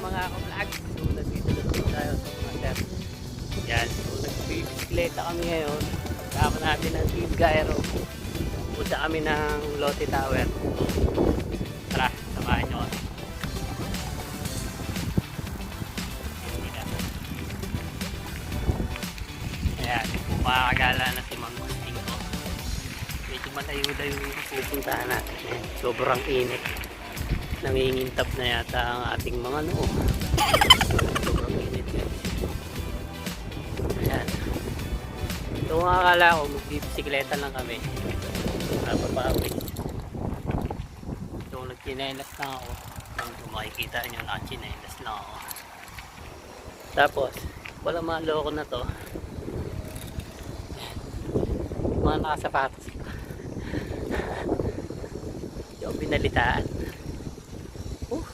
Mga ka-vlog, so nandito na tayo sa mga sir. Yan, so nag-bisikleta kami ngayon. Kasama natin ang Team Gyro. Punta kami ng Lotte Tower. Tara, samahan nyo kami. Ayan, makakagala na si Mang Masting ko. Medyo malayo-layo yung pupuntahan natin. Ayan, sobrang init. Nangingintab na yata ang ating mga noo. Sobrang init guys. Ayan. Ito nga akala ko magbibisikleta lang kami. Napapawis. So nagchinelas lang ako. Kung makikita nyo, nakachinelas lang ako. Tapos wala maloko na to. Mga nakasapatos. Yung binalitaan.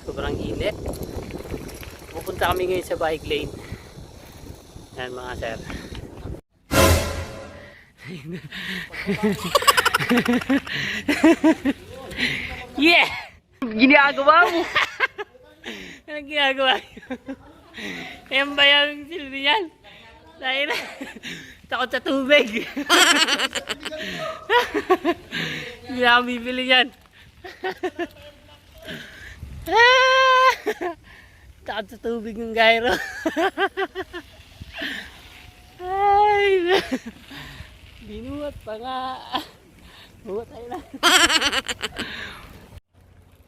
Sobrang init. Pupunta kami ngayon sa bike lane. Yan mga sir. Yeah! Ginagawa mo! Anong ginagawa mo? Ayan ba yung silbi yan? Dahil na takot sa tubig. Hindi na ako bibili yan. Takot sa tubig ng gyro. Ay, binuhat pa nga. Buhat tayo na.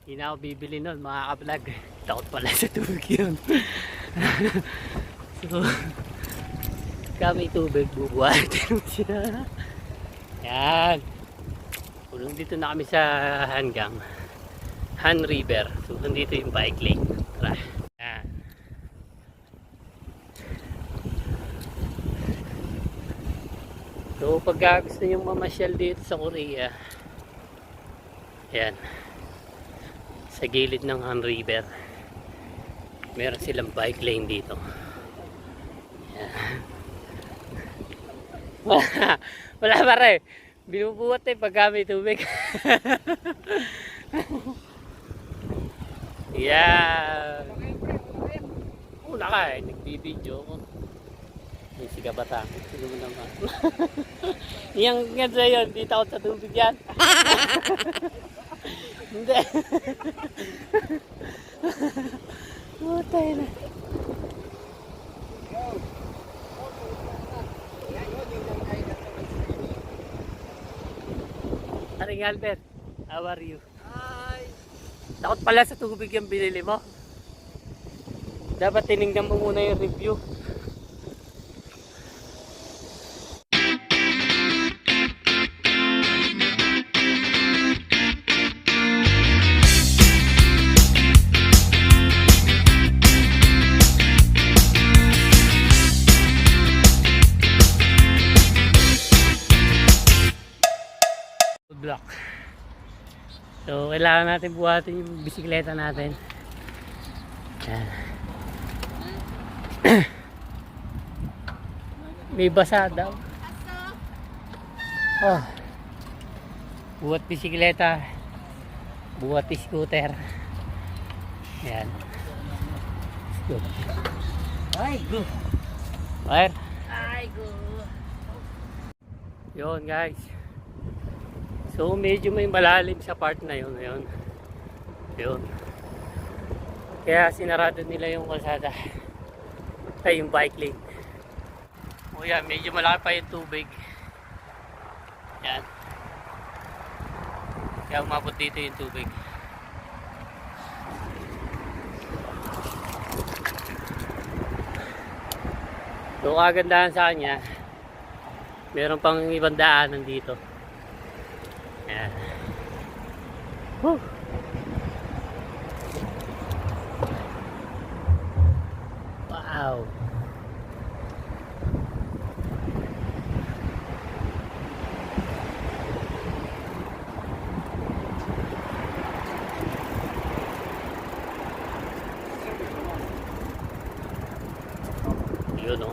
Hindi na ako bibili nun mga ka-vlog. Takot pala sa tubig yun. So kami tubig, bubuhatin siya. Yan. Kulong dito na kami sa hanggang Han River. So nandito yung bike lane. Tara. Yan. So pag gusto nyo mamasyal dito sa Korea, yan, sa gilid ng Han River, meron silang bike lane dito. Yan. Wala pa rin. Binubuhat eh pag may tubig. Yan. Una ka eh, nagbibideo ko. Yung si Kabata. Sino mo naman. Yung yan sa'yo, hindi takot sa tubig yan. Hindi. Butay na. Aring Albert, how are you? Hi! Takot pala sa tubig yung binili mo. Dapat tinignan mo muna yung review. Block. So kailangan natin buhatin yung bisikleta natin. Yan. May basa daw. Oh. Buhat bisikleta. Buhat scooter. Yan. Let's go. Ay go. Fire. Ay go. Yun guys. So medyo may malalim sa part na yun. Yun. Kaya sinarado nila yung kalsada. Ay, yung bike lane. O yan, medyo malaki pa yung tubig. Yan. Kaya umabot dito yung tubig. So kagandahan sa kanya, meron pang ibang daanan dito. Yan. Woo! Wow! Yun o.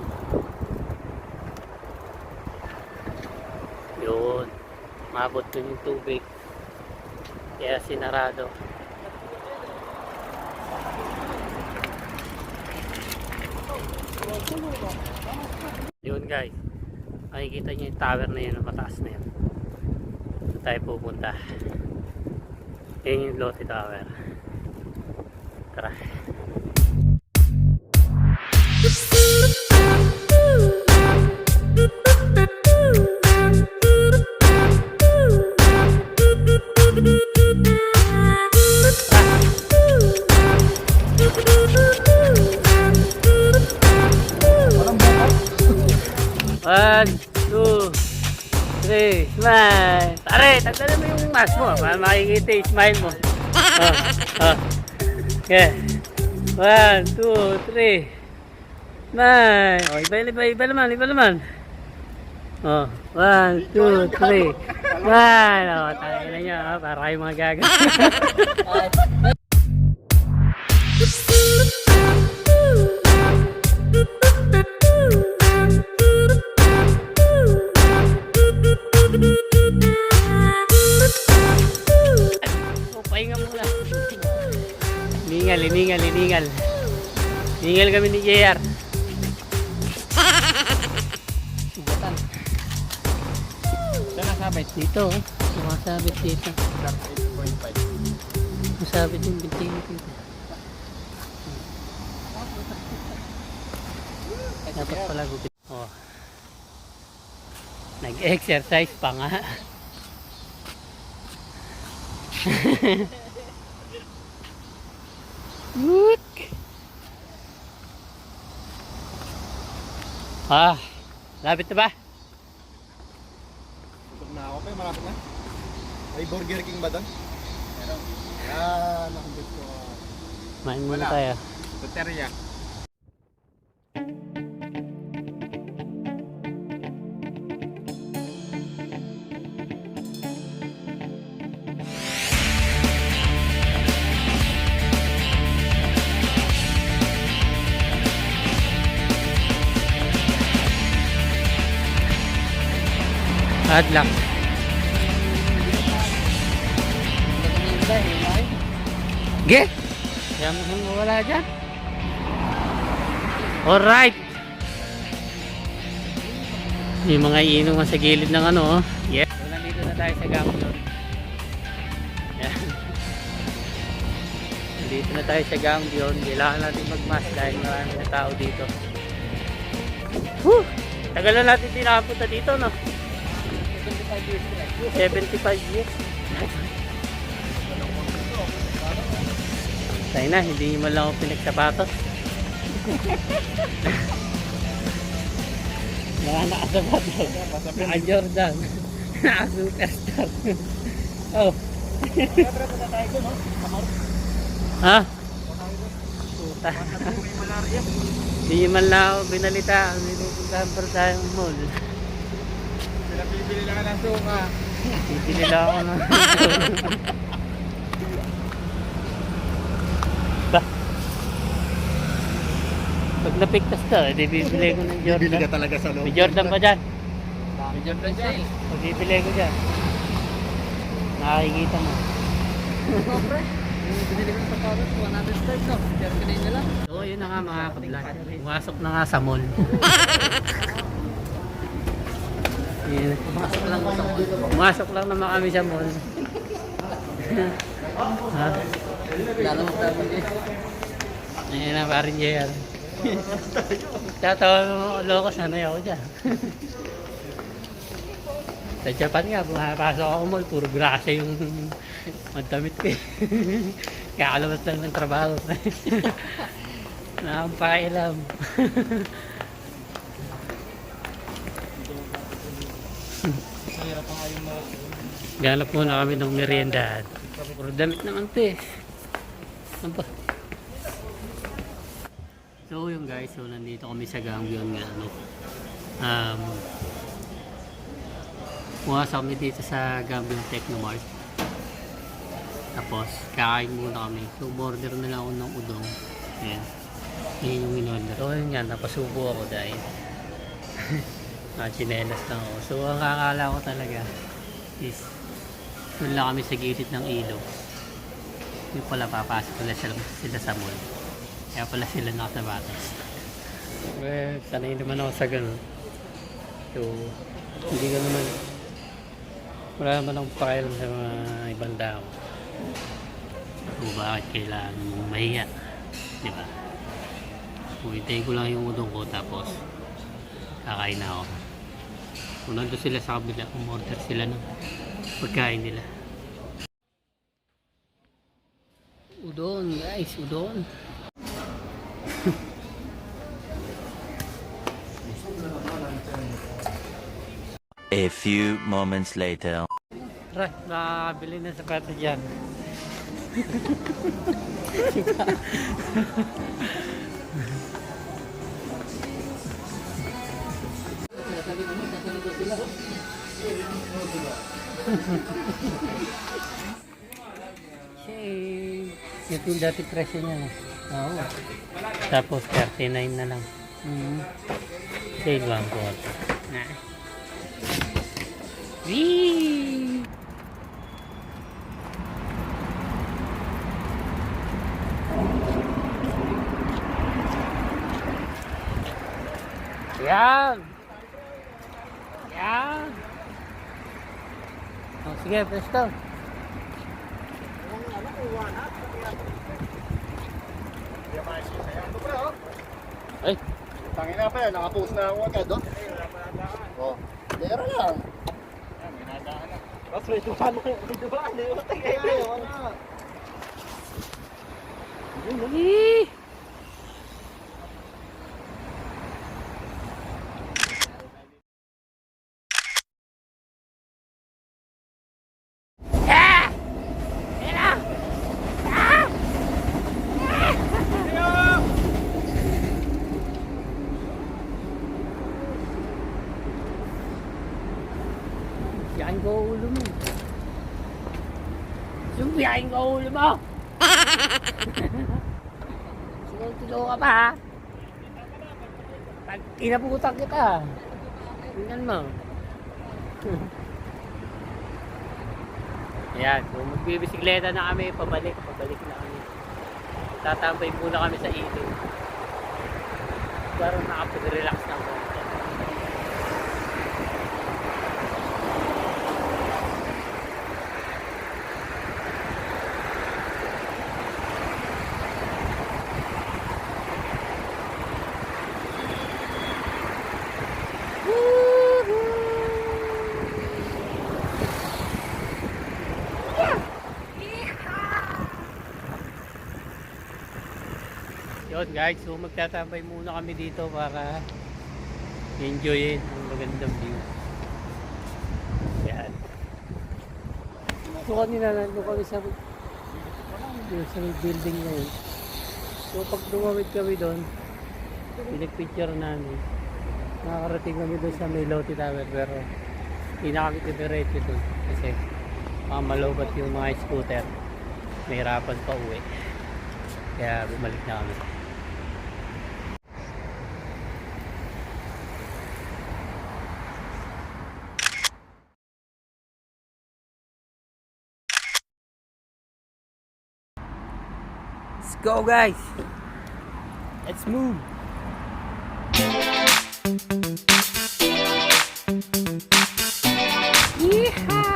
Yun. Mabot dun yung tubig. Kaya sinarado. Yun guys. Makikita nyo yung tower na yun. Mataas na yun. Doon tayo pupunta. Yun yung Lotte Tower. Tara. One, two, three, smile. Pare, tagdalan mo yung mask mo para makikita yung smile mo. Okay. One, two, three. Smile. Oh, iba naman. Oh, one, two, three. Smile. Oh, tayo na nyo. Oh, para kayo mga gaga. Pahinga muna. Iningal. Iningal kami ni JR. Subatan. Saan nasabit? Dito, oh. Sumasabit dito. 8.5. Masabit yung binti dito. Dapat pala gupit. Oh. Nag-exercise pa nga. Look. Lapit na ba? Gutom na ako, pero malapit na. May Burger King ba doon? Meron. Yan, nakambit ko. Main muna tayo. Baterya. Hard lang. Ge? Kaya mo kung wala dyan. Alright. Yung mga iinuman sa gilid ng ano. Yeah. So, nandito na tayo sa Gambion. Yan. Nandito na tayo sa Gambion. Kailangan natin mag-mask dahil marami na tao dito. Woo! Tagal na natin pinakapunta dito, no? 75 years. Tayo na, hindi mo lang ako pinagsapatos. Nakasapatos. Naka-Jordan. Naka-Superstar. Oh. Ha? Puta. Hindi man lang ako binalita. May pupuntahan pa tayong mall. Bibili lang ng suka. Bibili lang ako ng ba? Pag napigtas to, edi bibili ko ng Jordan. Bibili ka talaga sa loob. May Jordan pa dyan. May Jordan sale. Pag bibili ko dyan. Nakikita mo. Binili ko sa Paros, 100 stars no? Pero kanina nila. So yun na nga mga kabla. Pumasok na nga sa mall. Pumasok lang naman kami sa mall. Ha? Lalo mo tayo mag Ayan na, parin JR. Tatawa mo loko, sanay ako dyan. Sa Japan nga, pumapasok ako mall, puro grasa yung magdamit ko eh. Kakalabas lang ng trabaho. Nakapakailam. Ganap muna kami ng merienda. Puro damit naman ito eh. Ano ba? So yung guys, so nandito kami sa Gangwon nga ano. Pumasok kami dito sa Gangwon Technomart. Tapos kakain muna kami. So order na lang ako ng udong. Ayan. Ayan yung in-order. So yun nga, napasubo ako dahil chinelas lang ako. So ang kakala ko talaga is doon lang kami sa gilid ng ilog. Yung pala papasok pala sila sa mall. Kaya pala sila nakasabatas. Well, sanay naman ako sa ganun. So, hindi ka naman, wala naman akong pakialam sa mga ibang tao. Kung bakit kailangan mong mahiya. Diba? Kung hintayin ko lang yung udong ko tapos kakain na ako. Kung nandun sila sa kabila, umorder sila ng pagkain nila. Udon guys, udon. A few moments later. Tara, nakabili na sapatos dyan. Ito yung dati presyo niya. No? Oo. Tapos 39 na lang. Sale 1 quarter. Nah. Wee! Yan! Yan! Oh, sige, presto. Ay! Tangin na pa yan, nakapost na ako agad, oh. Oh, lera lang. Mas may dumaan mo yung dumaan, eh. Eee! Biyahin ko ulo mo. Biyahin ko ulo mo. Tulo ka pa ha. Pag inaputak kita. Tingnan mo. Ayan, kung magbibisikleta na kami, pabalik na kami. Tatambay muna kami sa ilog. Para nakapag-relax na ako. Yun guys, so magtatambay muna kami dito para enjoyin ang magandang view. Yan. So kanina nandun kami sa building na yun. So pag dumawid kami doon, pinag-picture namin. Nakakarating kami doon sa may Lotte Tower pero hindi na kami diretso doon kasi malobat yung mga scooter. Mahirapan pa uwi. Kaya bumalik na kami. Let's go guys! Let's move! Yeehaw!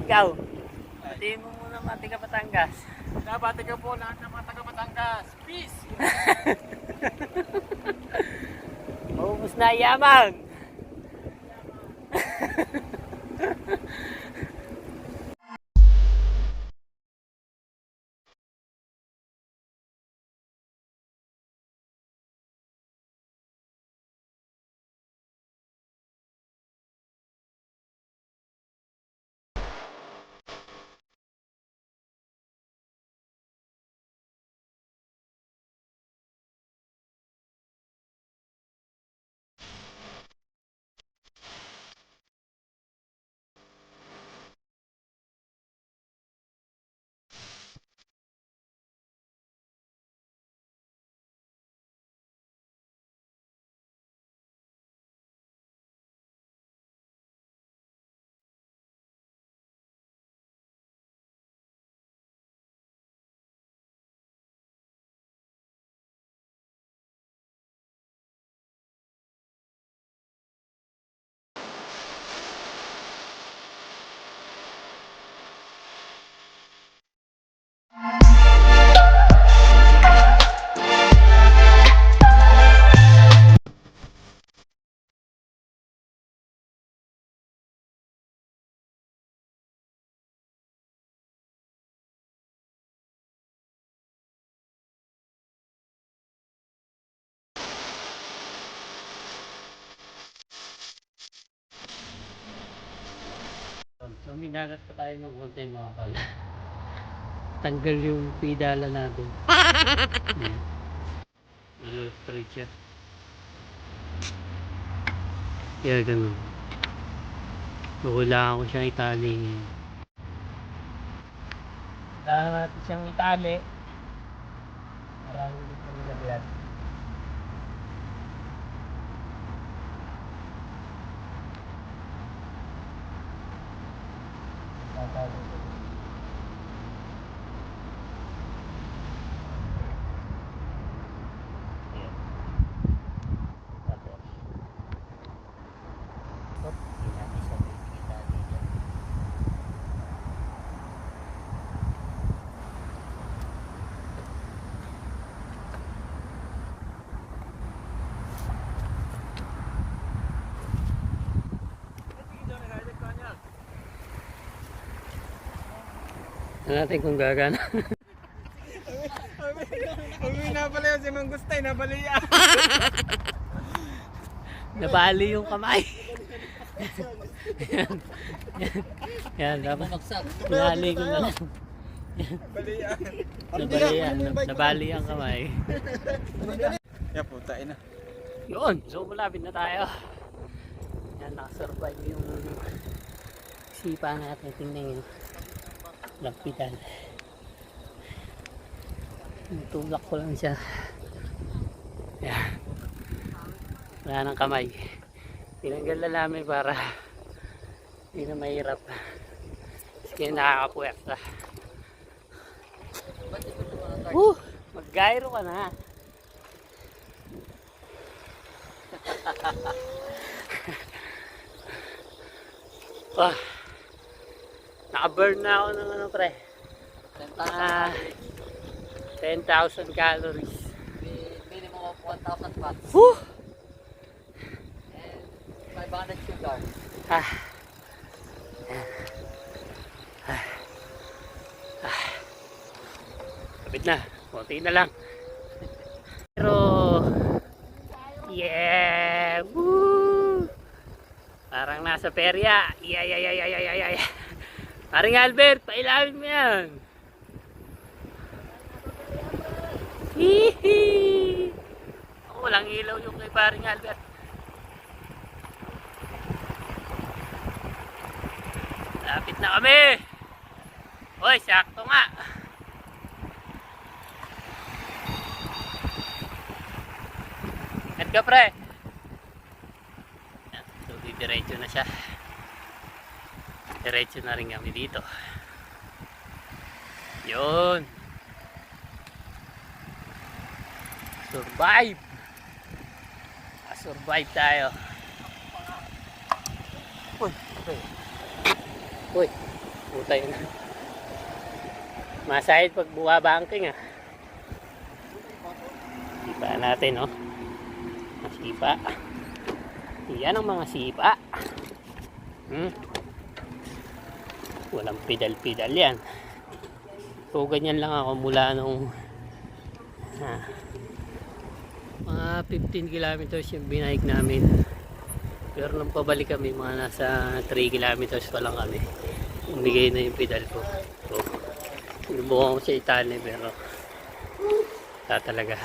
Ikaw, batiin mo muna mga taga Batangas. Nabati ka po lahat ng mga taga Batangas. Peace! Maubos na yamang. So, minagat pa tayo ng konti mga pala. Tanggal yung pedala natin. Straight siya. Kaya ganun. Kailangan ko siyang itali ngayon. Kailangan natin siyang itali. Maraming dito nilagyan. Tatalo ko. Ayan. Tapos. Hindi natin siya itali dyan. Tignan natin kung gagana. Uwi na pala yun si Mang Gustay, nabali yan. Nabali yung kamay. Yan, dapat nabali ko na lang. Nabali yan. Nabali yan. Nabali ang kamay. Ya puta, ina. Yun, so malapit na tayo. Yan, nakasurvive yung sipa natin. Tingnan yun. Lapitan. Tulak ko lang siya. Yan. Wala ng kamay. Tinanggal na namin para hindi na mahirap. Kasi nakakapuwersa. Mag-gyro ka na. Naka-burn na ako ng ano pre. 10,000 calories. Minimum of 1,000 watts. Woo! And 500 sugar. Ah. Kapit na. Konti na lang. Pero yeah! Woo! Parang nasa perya. Yeah. Paring Albert, pailamin mo yan. Hihi! Walang ilaw yung kay paring Albert. Lapit na kami. Hoy, sakto nga. At ka pre. So, diretso na siya. Diretso na rin kami dito. Yun. Survive. Survive tayo. Uy, puta yun. Masahid pag buwabangking ah. Sipa natin oh. Sipa. Yan ang mga sipa. Walang pedal-pedal yan. So ganyan lang ako mula nung mga 15 kilometers yung binahik namin. Pero nung pabalik kami, mga nasa 3 kilometers pa lang kami. Umigay na yung pedal ko. So, sinubukan ko sa Italy pero talaga.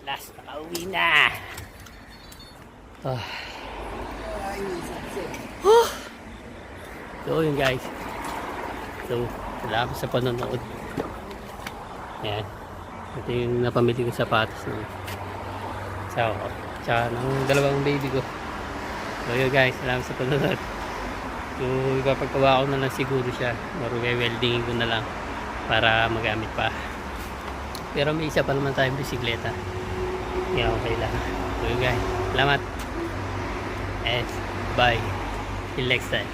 Last nakauwi na. So yun guys. So, salamat sa panonood. Ayan. Ito yung napamili ko sapatos ng asawa ko. Tsaka ng dalawang baby ko. So yun guys, salamat sa panonood. So ipapagpawa ko na lang siguro siya. Or weldingin ko na lang para magamit pa. Pero may isa pa naman tayong bisikleta. Yan, okay lang. So yun guys, salamat. And bye. Till next time.